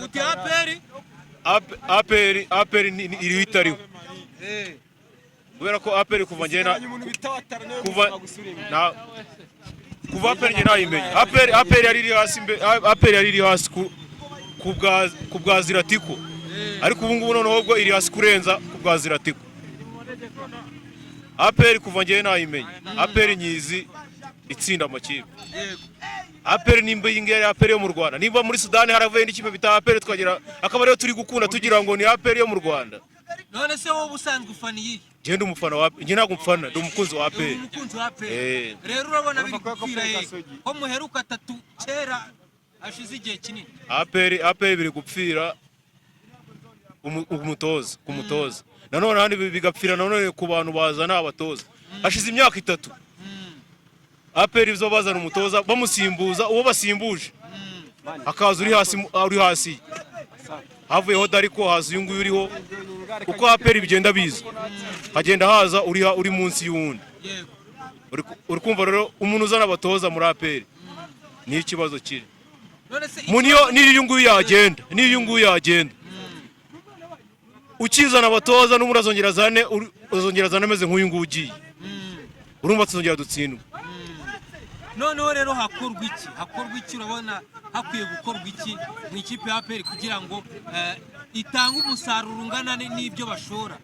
uti aperi aperi iri itariho kubera ko aperi kuva ngena kuva aperi ngena nayimenye aperi yari iri hasi ku bwa Ziratiko ariko ubu ngubu noneho ubwo iri hasi kurenza ku bwa Ziratiko. aperi kuva ngena nayimenye aperi nyizi itsinda amakipe. aperi nimba yingere aperi yo mu Rwanda, nimba muri Sudani haravuye n'ikipe bita aperi twagira akaba ariyo turi gukunda tugira ngo ni aperi yo mu Rwanda. none se wowe usanzwe ufana iyi? Je ndi umufana wa nje ntago umfana ndi umukunzi wa aperi. umukunzi wa aperi rero urabona biri gupfira ko muheruka 3 kera ashize igihe kinini. aperi biri gupfira umutoza ku mutoza nanone handi bigapfira nanone ku bantu bazana abatoza hashize imyaka 3 aperi bizo bazana umutoza bamusimbuza uwo basimbuje akaza uri hasi havuyeho dariko haza uyu nguyu uriho uko aperi bigenda biza hagenda haza uri munsi y'uwundi. uri kumva rero umuntu uzana abatoza muri aperi ni ikibazo kiri muniyo n'uyu nguyu yagenda ukizana abatoza n'umura azongera zane ameze nk'uyu nguyu ugiye urumva tuzongera dutsindwa. noneho rero hakorwa iki urabona hakwiye gukorwa iki mu ikipe ya aperi kugira ngo itange umusaruro ungana n'ibyo bashora?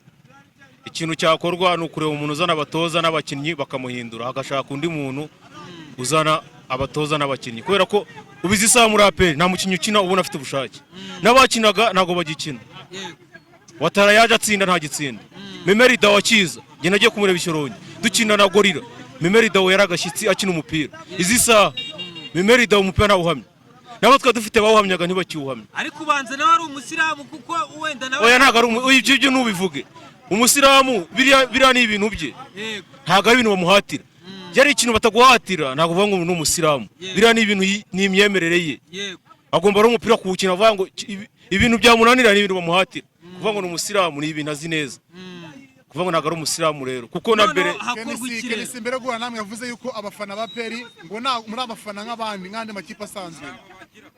ikintu cyakorwa ni ukureba umuntu uzana abatoza n'abakinnyi bakamuhindura hagashaka undi muntu uzana abatoza n'abakinnyi kubera ko ubizi isaha muri aperi nta mukinnyi ukina ubona afite ubushake n'abakinaga ntago bagikina. Watara yaje atsinda nta gitsinda. Memerida wakiza nge nagiye kumureba Ishyorongi dukina na Gorira. Memerida we yaragashyitsi akina umupira izi saha Memerida umupira nawuhamye nabo twa dufite bawuhamyaga ntibakiwuhamye. ariko ubanze nawe ari umusiramu kuko wenda nawe oya ntago ari ibyo nubivuge umusiramu biriya ni ibintu bye ntago ari ibintu bamuhatira. Yari ikintu bataguhatira ntago uvuga ngo ni umusiramu biriya ni ibintu ni imyemerere ye agomba ari umupira kuwukina avuga ngo ibintu byamunanira ni ibintu bamuhatira kuvuga ngo ni umusiramu ni ibintu azi neza kuvuga ngo ntago ari umusiramu rero kuko na mbere Kenisi mbere guhura namwe yavuze yuko abafana ba aperi ngo muri abafana nk'andi makipe asanzwe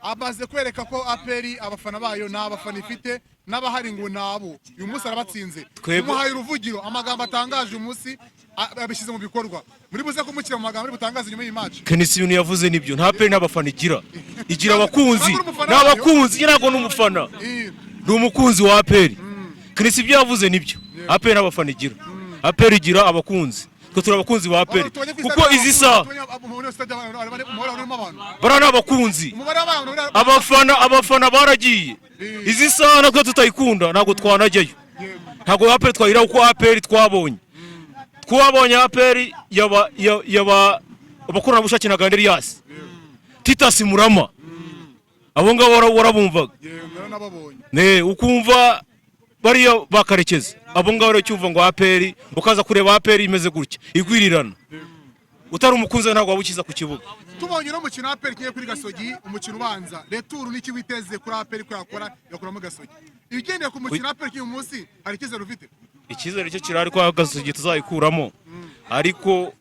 amaze kwereka ko aperi abafana bayo nta bafana ifite n'abahari ngo nabo uyu munsi arabatsinze umuhaye uruvugiro amagambo atangaje umunsi abishyize mu bikorwa muri buze kumukira mu magambo ari butangaze nyuma y'match. Kenisi ibintu yavuze nibyo nta aperi n'abafana igira abakunzi n'abakunzi ntago n'umufana ni umukunzi wa aperi. Kenisi ibyo yavuze nibyo aperi n'abafana aperi igira abakunzi twe turi abakunzi ba aperi kuko izi saha bara n'abakunzi abafana baragiye izi saha natwe tutayikunda ntago twanajyayo ntago aperi twahira uko aperi twabonye aperi yaba abakoranabushake na Ganderiyasi Titus Murama abo ngabo warabumvaga ukumva bariya bakarekeza abo ngabo rero cyumva ngo aperi ukaza kureba aperi imeze gutya igwirirana utari umukunzi ntabwo wabukiza ku kibuga. Tubonye no mukino aperi kiye kuri Gasogi umukino ubanza retour niki witeze kuri aperi ko yakuramo Gasogi ibigendeye ku mukino aperi cy'uyu munsi hari kizero ufite? Ikizere cyo kirari ko Gasogi tuzayikuramo ariko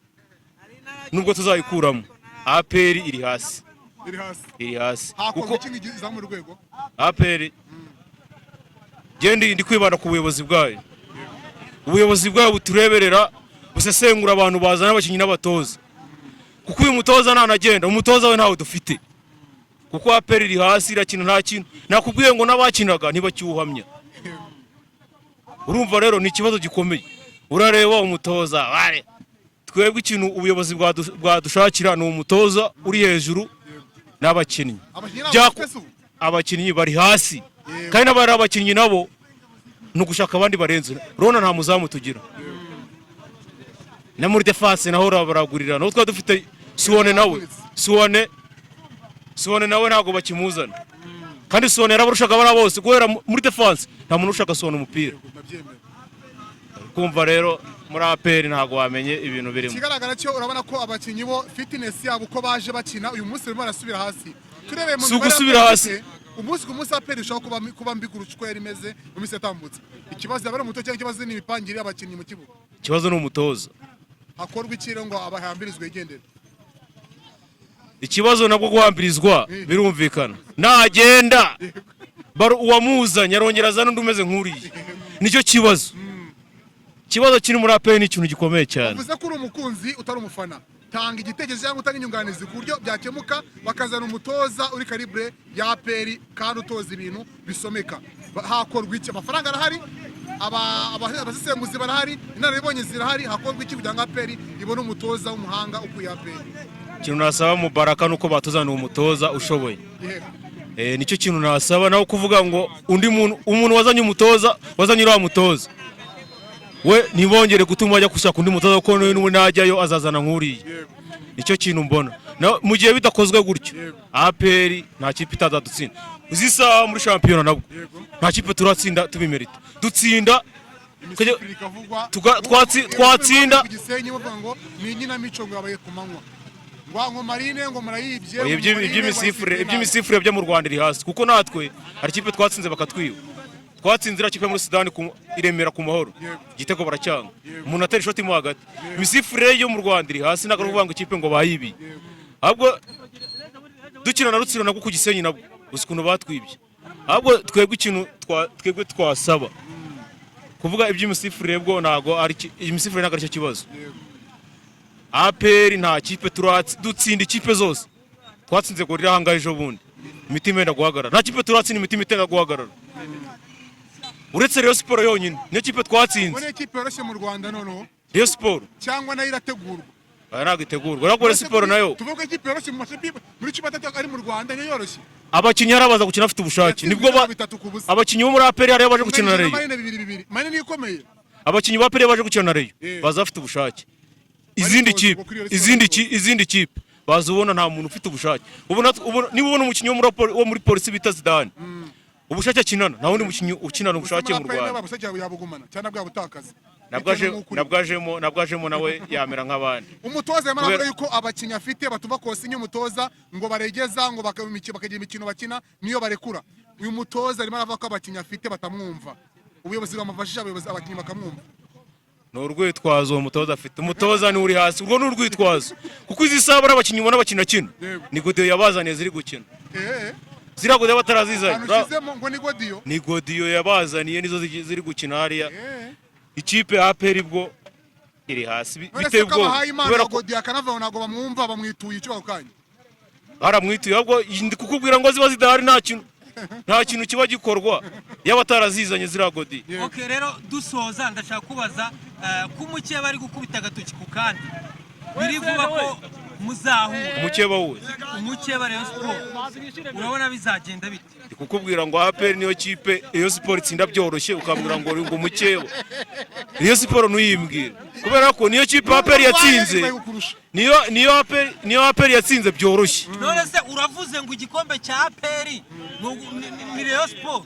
nubwo tuzayikuramo aperi iri hasi kuko izamu rwego aperi ndi kwibanda ku buyobozi bwayo butureberera busesengura abantu bazana abakinnyi n'abatoza kuko uyu mutoza nanagenda umutoza we ntawe dufite kuko aperi iri hasi irakina nta kintu nakubwiye ngo n'abakinaga ntibakiwuhamya. urumva rero ni ikibazo gikomeye urareba umutoza twebwe ikintu ubuyobozi bwadushakira ni umutoza uri hejuru n'abakinnyi abakinnyi bari hasi kandi n'abari abakinnyi nabo nugushaka abandi barenze rona nta muzamu tugira na muri defense naho baragurira no twa dufite Suone nawe ntago bakimuzana kandi Suone yarabarushaga bara bose guhera muri defense nta muntu ushaka Suone umupira kumva rero muri aperi ntago wamenye ibintu birimo. Kigaragara cyo urabona ko abakinnyi bo fitness yabo uko baje bakina uyu munsi barimo barasubira hasi turebe mu gusubira hasi umunsi ku munsi aperi ushaka kuba mbiguruca uko yari imeze mu minsi yatambutse. Ikibazo yabara umuto cyangwa ikibazo ni imipangire y'abakinnyi mu kibuga? Ikibazo ni umutoza hakorwa ikiro ngo abahambirizwe igendere. Ikibazo nabwo guhambirizwa birumvikana nagenda uwamuzanye arongera azana undi umeze nk'uriya nicyo kibazo kiri muri APR ni ikintu gikomeye cyane. Uvuze ko uri umukunzi utari umufana, tanga igitekerezo cyangwa utanga inyunganizi ku buryo byakemuka bakazana umutoza uri calibre ya APR kandi utoza ibintu bisomeka. Hakorwa iki? Amafaranga arahari, abasesenguzi barahari, inararibonye zirahari, hakorwa iki kugira ngo APR ibone umutoza w'umuhanga ukuye APR? Ikintu nasaba Mubaraka nuko batuzana umutoza ushoboye. Nicyo kintu nasaba, naho kuvuga ngo umuntu wazanye umutoza wazanye uriya mutoza we ntibongere gutuma ajya gushaka undi mutoza kuko n'ubu najyayo azazana nk'uriya. Nicyo kintu mbona mu gihe bidakozwe gutyo APR nta kipe itazadutsinda. Uzisa muri shampiyona nabwo nta kipe turatsinda tubimerita, dutsinda twatsinda Gisenyi bavuga ngo ni nyina mico ngo abaye kumanywa ngo marine ngo murayibye iby'imisifure byo mu Rwanda iri hasi kuko natwe hari kipe twatsinze bakatwiba. Twatsinzira kipe muri Sudani iremera ku mahoro igitego baracyanga umuntu atera ishoti mo hagati. Imisifure yo mu Rwanda iri hasi nagara kuvuga ngo ikipe ngo bayibi, ahubwo dukina na Rutsiro nabwo ku Gisenyi nabwo ukuntu batwibye. Ahubwo twebwe twasaba kuvuga iby'imisifure bwo nago ari imisifure nagara cyo kibazo. APR nta kipe dutsinda ikipe zose twatsinze ngo rirahangaye ejo bundi imitima yenda guhagarara, nta kipe turatsinda imitima itenda guhagarara uretse Rayon Sport yonyine niyo kipe twatsinze. Muri kipe yoroshye mu Rwanda noneho Rayon Sport cyangwa nayo irategurwa? Ntabwo itegurwa, ariko Rayon Sport nayo tuvuga kipe yoroshye mu makipe muri kipe atatu ari mu Rwanda niyo yoroshye. Abakinnyi arabaza gukina afite ubushake, nibwo abakinnyi bo muri APR ari baje gukina na Rayon. Mane ni ikomeye. Abakinnyi ba APR baje gukina na Rayon baza afite ubushake. Izindi kipe bazubona nta muntu ufite ubushake. Niba ubona umukinnyi wo muri polisi bita Zidane ubushake akinana nta wundi mukinnyi ukinana ubushake mu Rwanda. Nabwajemo nawe yamera nk'abandi. Umutoza yamara yuko abakinnyi afite batuva kosinye umutoza ngo baregeza ngo bakagira imikino bakina niyo barekura. Uyu mutoza arimo aravuga ko abakinnyi afite batamwumva, ubuyobozi bamufashije abakinnyi bakamwumva. Ni urwitwazo umutoza afite. Umutoza ni uri hasi, urwo ni urwitwazo kuko izi saha ari abakinnyi ubona bakina ni Godiyo yabazaniye ziri gukina. Zira Godiyo batarazizanye ni Godiyo yabazaniye nizo ziri gukina hariya. Ikipe ya APR bwo iri hasi biteye ubwo kubera ko Godiyo akanava ntago bamwumva bamwituye icyo bakanye baramwituye, ahubwo kukubwira ngo ziba zidahari nta kintu kiba gikorwa y'abatarazizanye zira Godiyo. Okay, rero dusoza ndashaka kubaza ko umukeba ari gukubita agatoki ku kandi biri vuba ko muzahura umukeba Rayon Sport, urabona bizagenda bite? Kukubwira ngo APR niyo kipe Rayon Sport itsinda byoroshye ukabwira ngo umukeba Rayon Sport nuyimbwira kubera ko niyo kipe APR yatsinze, niyo APR yatsinze byoroshye. None se uravuze ngo igikombe cya APR ni Rayon Sport?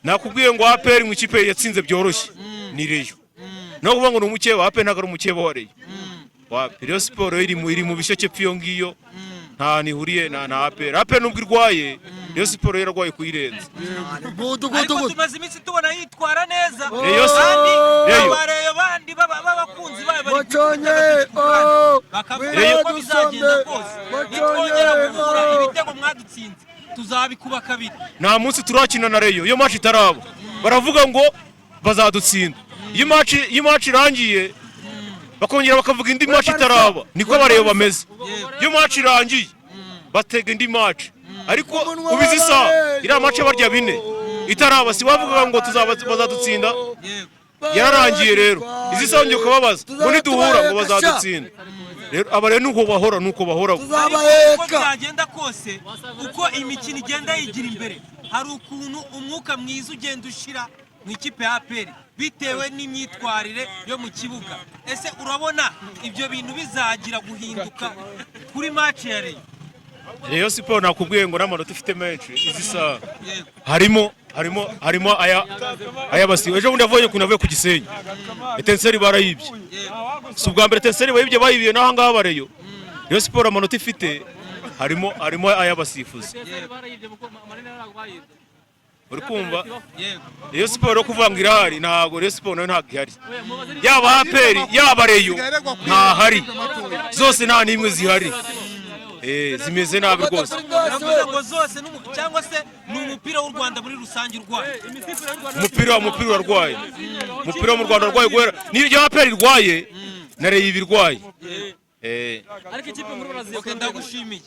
Nakubwiye ngo APR mu kipe yatsinze byoroshye ni Rayon. No kuvuga ngo ni umukeba APR ntago ari umukeba wa Rayon. Rayon Sport iri mu bisheke pfiyo ngiyo nta nihuriye na APR. APR nubwo irwaye Rayon Sport yararwaye kuyirenza. Ariko tumaze iminsi tubona yitwara neza. Rayon bandi b'abakunzi bayo bari Rayon ko bizagenda kose. Nitwongera guhura ibitego mwadutsinze tuzabikuba kabiri. Nta munsi turakina na Rayon iyo match itaraba baravuga ngo bazadutsinda. Iyo match irangiye bakongera bakavuga indi match itaraba, niko abareba bameze. Iyo match irangiye batega indi match, ariko ubizi sa ira match barya bine itaraba si bavuga ngo bazadutsinda. Yararangiye rero izi sanje ukababaza ngo niduhura ngo bazadutsinda. Rero abare nuko bahora uko byagenda kose uko imikino igenda yigira imbere hari ukuntu umwuka mwiza ugenda ushira mu ikipe ya APR bitewe n'imyitwarire yo mu kibuga. Ese urabona ibyo bintu bizagira guhinduka kuri match ya Rayon Sport? Nakubwiye ngo n'amanota ifite menshi izi saha harimo aya basi. Ejo bundi avuye kunavuye ku Gisenyi Etincelle barayibye, si ubwa mbere Etincelle bayibiye naho ngaho bareyo. Rayon Sport amanota ifite harimo aya basifuzi. Uri kumva Rayon Sport yo kuvuga ngo irahari, ntago Rayon Sport nayo ntago ihari. Yaba APR yaba Rayon ntahari, zose nta nimwe zihari. Zimeze nabi rwose. Uravuze ngo zose cyangwa se ni umupira w'u Rwanda muri rusange urwaye. umupira urarwaye, umupira wo mu Rwanda urwaye guhera niyo APR irwaye na Rayon ibirwaye. Ariko ikipe muri Brazil ndagushimiye.